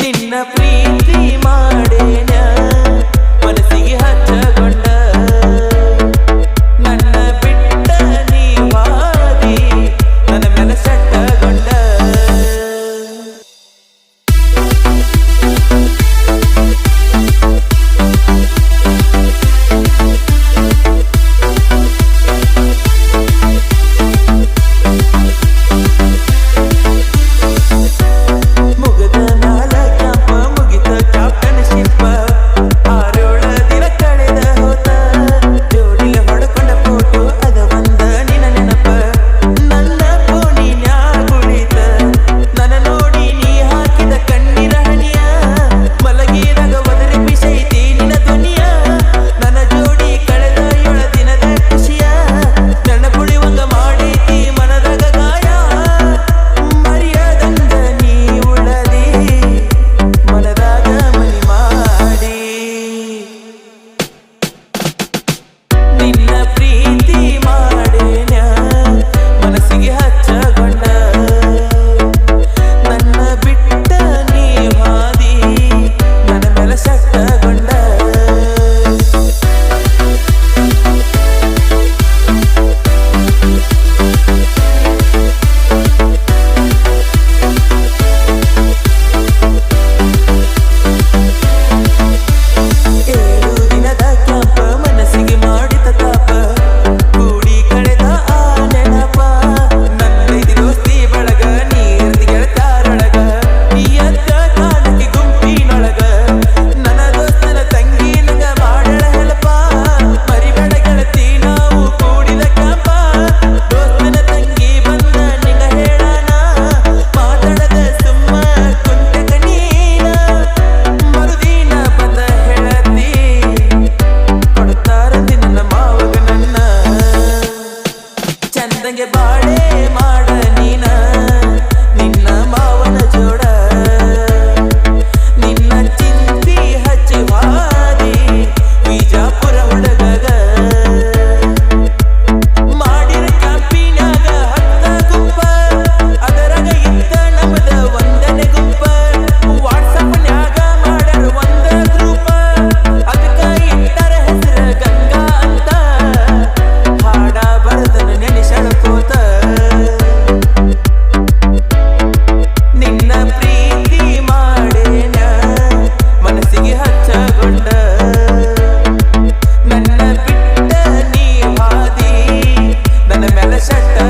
ನಿನ್ನ ಪ್ರೀತಿ ಮಾಡೇನ ಮನಸ್ಸಿಗೆ ಹಚ್ಚಗೊಂಡ ನನ್ನ ಬಿಟ್ಟ ನೀವಾದಿ ನನ್ನ ಮೇಲೆ ಸೆಟ್ಟಗೊಂಡ ಬಾಳೆ ಮಾಡ ನೀನ ನಿನ್ನ ಮಾವನ ಜೋಡ ನಿನ್ನ ಚಿಂತಿ ಹಚ್ಚಿ ಹಾದಿ ವಿಜಾಪುರ ಹುಡುಗಗ ಮಾಡಿರ ಕ್ಯಾಂಪಿನ್ಯಾಗ ಹತ್ತ ಗುಂಪ ಅದರಾಗ ಇದ್ದ ನಮ್ಮದ ಒಂದನೇ ಗುಂಪ ವಾಟ್ಸಪ್ನ್ಯಾಗ ಮಾಡರ ಒಂದ ಗ್ರೂಪ ಅದಕ್ಕ ಇಟ್ಟರ ಹೆಸರ ಗಂಗಾ ಅಂತ ಹಾಡ ಬರದನ ನೆನೆಸಳ್ಕೋತ ನಿನ್ನ ಪ್ರೀತಿ ಮಾಡೇನ ಮನಸ್ಸಿಗೆ ಹಚ್ಚಗೊಂಡ ನನ್ನ ಬಿಟ್ಟ ನೀ ಹಾದಿ ನನ್ನ ಮೇಲೆ ಸೆಟ್ಟ